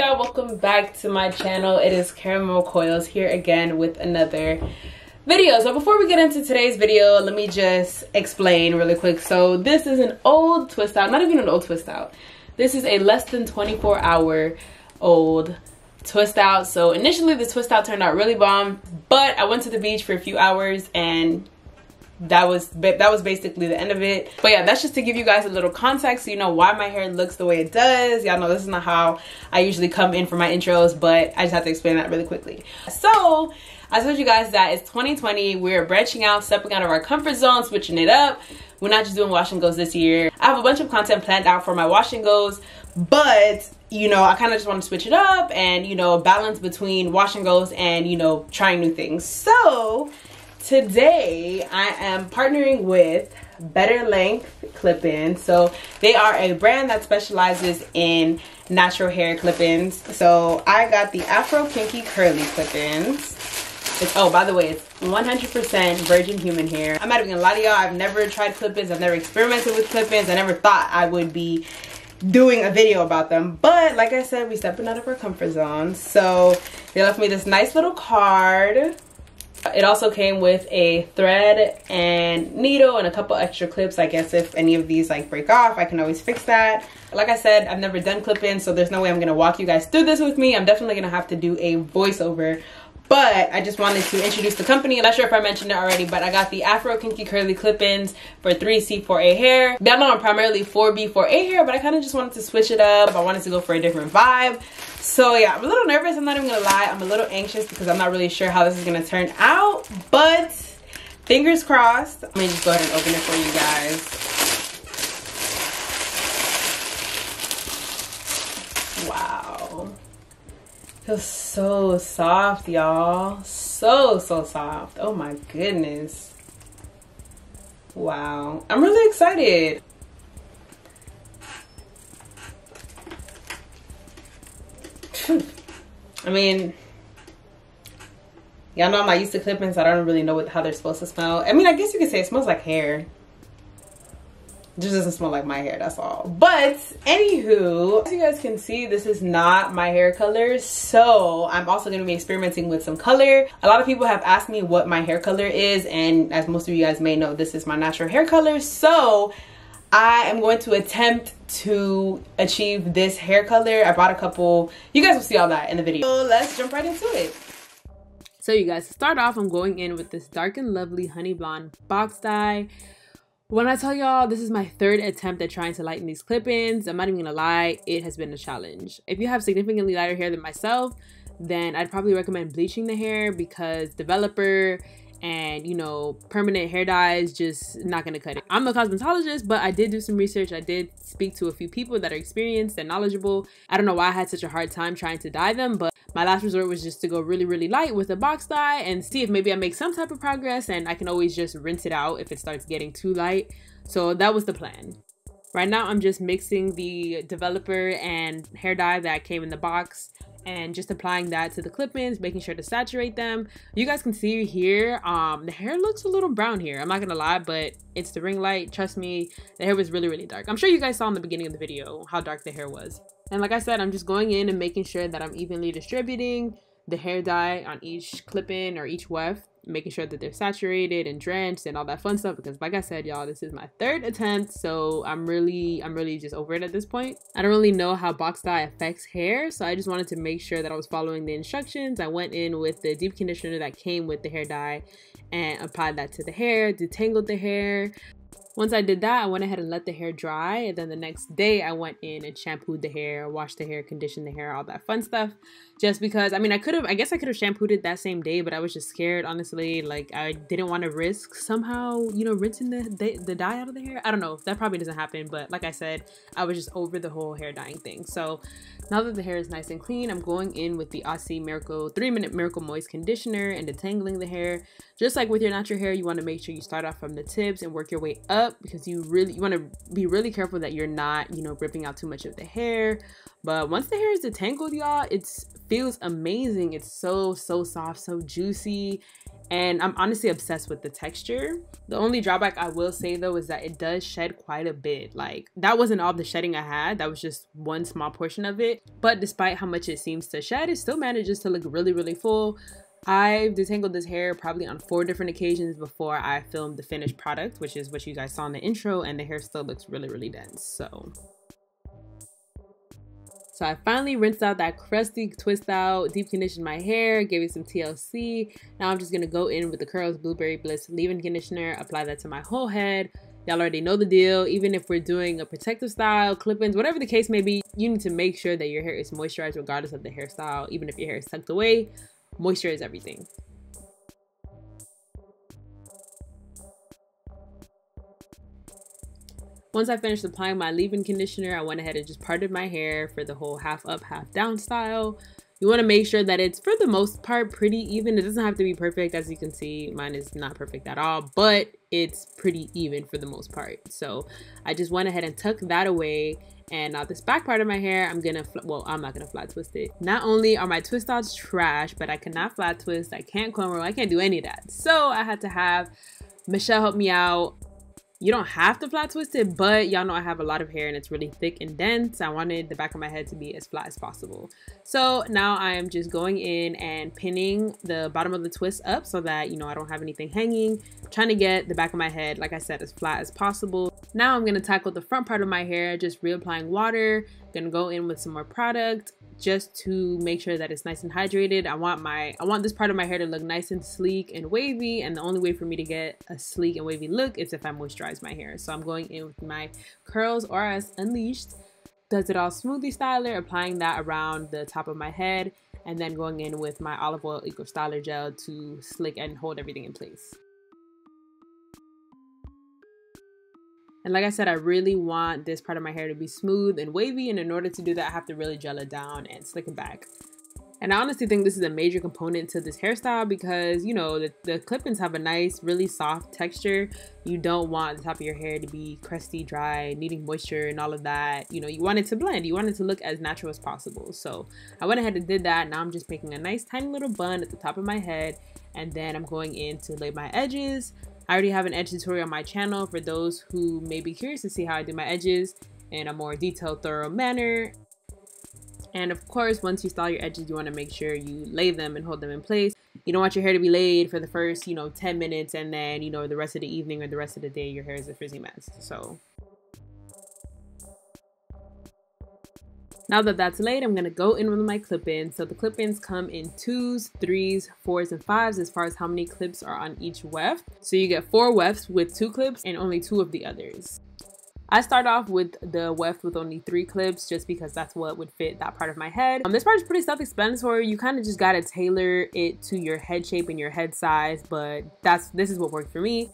y'all, welcome back to my channel. It is Caramel Coils here again with another video. So before we get into today's video, let me just explain really quick. So this is an old twist out, not even an old twist out. This is a less than 24-hour old twist out. So initially the twist out turned out really bomb, but I went to the beach for a few hours and that was basically the end of it. But yeah, that's just to give you guys a little context so you know why my hair looks the way it does. Y'all know this is not how I usually come in for my intros, but I just have to explain that really quickly. So I told you guys that it's 2020, we're branching out, stepping out of our comfort zone, switching it up. We're not just doing wash and goes this year. I have a bunch of content planned out for my wash and goes, but you know, I kind of just want to switch it up and, you know, balance between wash and goes and, you know, trying new things. So today I am partnering with Better Length clip-ins. So they are a brand that specializes in natural hair clip-ins. So I got the Afro Kinky curly clip-ins. Oh, by the way, it's 100% virgin human hair. I'm not even gonna lie to y'all, I've never tried clip-ins, I've never experimented with clip-ins, I never thought I would be doing a video about them, but like I said, we're stepping out of our comfort zone. So they left me this nice little card. It also came with a thread and needle and a couple extra clips. I guess if any of these like break off, I can always fix that. Like I said, I've never done clip-ins, so there's no way I'm gonna walk you guys through this with me. I'm definitely gonna have to do a voiceover, but I just wanted to introduce the company. I'm not sure if I mentioned it already, but I got the Afro Kinky curly clip-ins for 3C4A hair. Y'all know I'm primarily 4B4A hair, but I kind of just wanted to switch it up. I wanted to go for a different vibe. So yeah, I'm a little nervous, I'm not even gonna lie. I'm a little anxious because I'm not really sure how this is gonna turn out, but fingers crossed. Let me just go ahead and open it for you guys. Wow. Feels so soft, y'all. So soft. Oh my goodness. Wow. I'm really excited. I mean, y'all know I'm not used to clip-ins, so I don't really know how they're supposed to smell. I mean, I guess you could say it smells like hair. It just doesn't smell like my hair, that's all. But anywho, as you guys can see, this is not my hair color, so I'm also going to be experimenting with some color. A lot of people have asked me what my hair color is, and as most of you guys may know, this is my natural hair color. So I am going to attempt to achieve this hair color. I bought a couple. You guys will see all that in the video. So let's jump right into it. So you guys, to start off, I'm going in with this Dark and Lovely Honey Blonde box dye. When I tell y'all this is my third attempt at trying to lighten these clip-ins, I'm not even gonna lie, it has been a challenge. If you have significantly lighter hair than myself, then I'd probably recommend bleaching the hair because developer and, you know, permanent hair dye is just not gonna cut it. I'm a cosmetologist, but I did do some research. I did speak to a few people that are experienced and knowledgeable. I don't know why I had such a hard time trying to dye them, but my last resort was just to go really light with a box dye and see if maybe I make some type of progress, and I can always just rinse it out if it starts getting too light. So that was the plan. Right now I'm just mixing the developer and hair dye that came in the box and just applying that to the clip-ins, making sure to saturate them. You guys can see here, the hair looks a little brown here. I'm not gonna lie, but it's the ring light. Trust me, the hair was really dark. I'm sure you guys saw in the beginning of the video how dark the hair was. And like I said, I'm just going in and making sure that I'm evenly distributing the hair dye on each clip-in or each weft, making sure that they're saturated and drenched and all that fun stuff, because like I said, y'all, this is my third attempt, so I'm really just over it at this point. I don't really know how box dye affects hair, so I just wanted to make sure that I was following the instructions. I went in with the deep conditioner that came with the hair dye and applied that to the hair, detangled the hair. Once I did that, I went ahead and let the hair dry, and then the next day I went in and shampooed the hair, washed the hair, conditioned the hair, all that fun stuff. Just because, I mean, I guess I could have shampooed it that same day, but I was just scared, honestly. Like, I didn't want to risk somehow, you know, rinsing the dye out of the hair. I don't know, that probably doesn't happen, but like I said, I was just over the whole hair dyeing thing. So now that the hair is nice and clean, I'm going in with the Aussie Miracle 3-minute Miracle Moist Conditioner and detangling the hair. Just like with your natural hair, you want to make sure you start off from the tips and work your way up, because you want to be really careful that you're not, you know, ripping out too much of the hair. But once the hair is detangled, y'all, it feels amazing. It's so soft, so juicy, and I'm honestly obsessed with the texture. The only drawback I will say though is that it does shed quite a bit. Like, that wasn't all the shedding I had, that was just one small portion of it. But despite how much it seems to shed, it still manages to look really, really full. I've detangled this hair probably on 4 different occasions before I filmed the finished product, which is what you guys saw in the intro, and the hair still looks really, really dense. So I finally rinsed out that crusty twist out, deep conditioned my hair, gave it some TLC. Now I'm just gonna go in with the Curls Blueberry Bliss leave-in conditioner, apply that to my whole head. Y'all already know the deal. Even if we're doing a protective style, clip-ins, whatever the case may be, you need to make sure that your hair is moisturized regardless of the hairstyle. Even if your hair is tucked away, moisture is everything. Once I finished applying my leave-in conditioner, I went ahead and just parted my hair for the whole half up, half down style. You want to make sure that it's, for the most part, pretty even. It doesn't have to be perfect. As you can see, mine is not perfect at all, but it's pretty even for the most part. So I just went ahead and tucked that away. And now this back part of my hair, I'm not gonna flat twist it. Not only are my twist outs trash, but I cannot flat twist, I can't comb roll, I can't do any of that. So I had to have Michelle help me out. You don't have to flat twist it, but y'all know I have a lot of hair and it's really thick and dense. I wanted the back of my head to be as flat as possible. So now I am just going in and pinning the bottom of the twist up so that, you know, I don't have anything hanging. I'm trying to get the back of my head, like I said, as flat as possible. Now I'm gonna tackle the front part of my hair, just reapplying water. Gonna go in with some more product just to make sure that it's nice and hydrated. I want this part of my hair to look nice and sleek and wavy, and the only way for me to get a sleek and wavy look is if I moisturize my hair. So I'm going in with my Curls RS Unleashed Does It All Smoothie Styler, applying that around the top of my head, and then going in with my Olive Oil Eco Styler Gel to slick and hold everything in place. And like I said, I really want this part of my hair to be smooth and wavy, and in order to do that, I have to really gel it down and slick it back. And I honestly think this is a major component to this hairstyle because, you know, the clip-ins have a nice, really soft texture. You don't want the top of your hair to be crusty, dry, needing moisture and all of that. You know, you want it to blend. You want it to look as natural as possible. So I went ahead and did that. Now I'm just making a nice tiny little bun at the top of my head, and then I'm going in to lay my edges. I already have an edge tutorial on my channel for those who may be curious to see how I do my edges in a more detailed, thorough manner. And of course, once you style your edges, you want to make sure you lay them and hold them in place. You don't want your hair to be laid for the first, 10 minutes, and then, the rest of the evening or the rest of the day, your hair is a frizzy mess. So now that that's laid, I'm going to go in with my clip-ins. So the clip-ins come in 2s, 3s, 4s, and 5s as far as how many clips are on each weft. So you get 4 wefts with 2 clips and only 2 of the others. I start off with the weft with only 3 clips just because that's what would fit that part of my head. This part is pretty self-explanatory. You kind of just got to tailor it to your head shape and your head size, but this is what worked for me.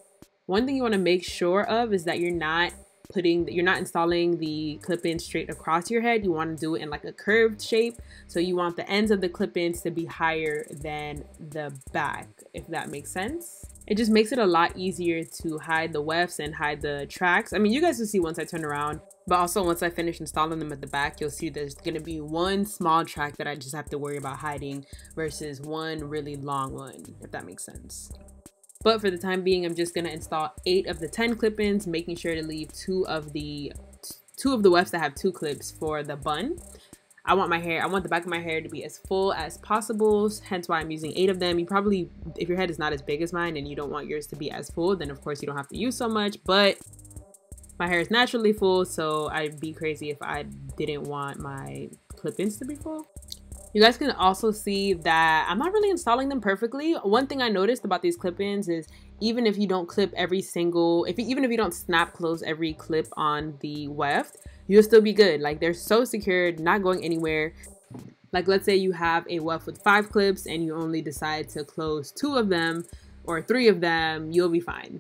One thing you want to make sure of is that you're not installing the clip-in straight across your head. You want to do it in like a curved shape. So you want the ends of the clip-ins to be higher than the back, if that makes sense. It just makes it a lot easier to hide the wefts and hide the tracks. I mean, you guys will see once I turn around, but also once I finish installing them at the back, you'll see there's going to be one small track that I just have to worry about hiding versus one really long one, if that makes sense. But for the time being, I'm just going to install 8 of the 10 clip-ins, making sure to leave 2 of the wefts that have 2 clips for the bun. I want the back of my hair to be as full as possible, hence why I'm using 8 of them. You probably, if your head is not as big as mine and you don't want yours to be as full, then of course you don't have to use so much, but my hair is naturally full, so I'd be crazy if I didn't want my clip-ins to be full. You guys can also see that I'm not really installing them perfectly. One thing I noticed about these clip-ins is even if you don't clip even if you don't snap close every clip on the weft, you'll still be good. Like, they're so secured, not going anywhere. Like, let's say you have a weft with 5 clips and you only decide to close 2 of them or 3 of them, you'll be fine.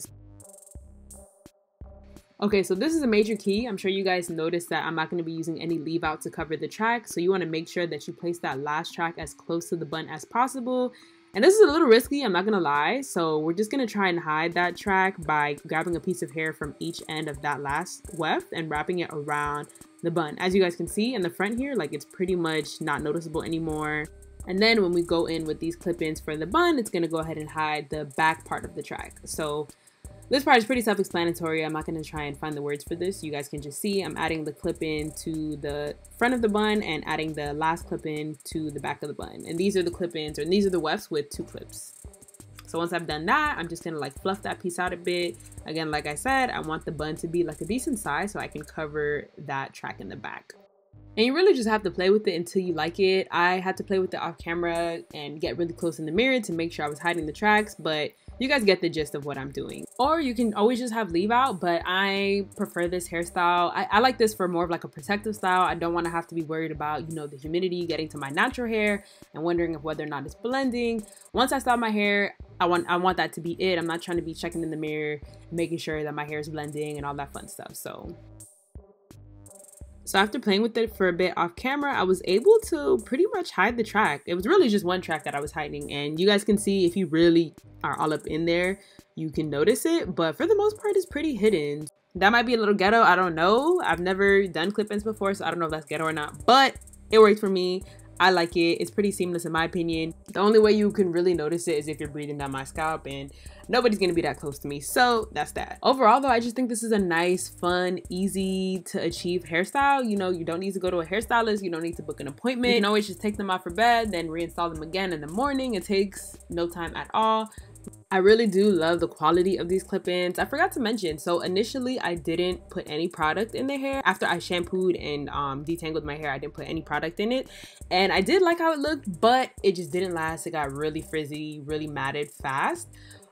Okay, so this is a major key. I'm sure you guys noticed that I'm not going to be using any leave out to cover the track. So you want to make sure that you place that last track as close to the bun as possible. And this is a little risky, I'm not going to lie. So we're just going to try and hide that track by grabbing a piece of hair from each end of that last weft and wrapping it around the bun. As you guys can see in the front here, like, it's pretty much not noticeable anymore. And then when we go in with these clip-ins for the bun, it's going to go ahead and hide the back part of the track. So this part is pretty self-explanatory. I'm not going to try and find the words for this. You guys can just see I'm adding the clip-in to the front of the bun and adding the last clip-in to the back of the bun. And these are the clip-ins, or these are the wefts with 2 clips. So once I've done that, I'm just going to like fluff that piece out a bit. Again, like I said, I want the bun to be like a decent size so I can cover that track in the back. And you really just have to play with it until you like it. I had to play with it off camera and get really close in the mirror to make sure I was hiding the tracks, but you guys get the gist of what I'm doing. Or you can always just have leave out, but I prefer this hairstyle. I like this for more of like a protective style. I don't want to have to be worried about, you know, the humidity getting to my natural hair and wondering if whether or not it's blending. Once I style my hair, I want that to be it. I'm not trying to be checking in the mirror, making sure that my hair is blending and all that fun stuff. So after playing with it for a bit off camera, I was able to pretty much hide the track. It was really just one track that I was hiding, and you guys can see if you really are all up in there, you can notice it, but for the most part, it's pretty hidden. That might be a little ghetto, I don't know. I've never done clip-ins before, so I don't know if that's ghetto or not, but it worked for me. I like it. It's pretty seamless in my opinion. The only way you can really notice it is if you're breathing down my scalp, and nobody's gonna be that close to me, so that's that. Overall though, I just think this is a nice, fun, easy to achieve hairstyle. You know, you don't need to go to a hairstylist, you don't need to book an appointment. You can always just take them out for bed, then reinstall them again in the morning. It takes no time at all. I really do love the quality of these clip-ins. I forgot to mention, so initially I didn't put any product in the hair. After I shampooed and detangled my hair, I didn't put any product in it. And I did like how it looked, but it just didn't last. It got really frizzy, really matted fast.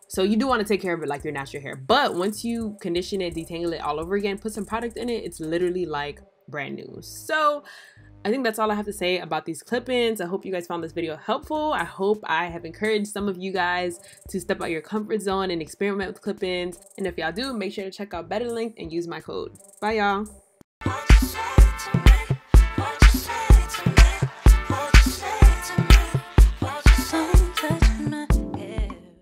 So you do want to take care of it like your natural hair. But once you condition it, detangle it all over again, put some product in it, it's literally like brand new. So I think that's all I have to say about these clip-ins. I hope you guys found this video helpful. I hope I have encouraged some of you guys to step out your comfort zone and experiment with clip-ins. And if y'all do, make sure to check out Better Length and use my code. Bye, y'all.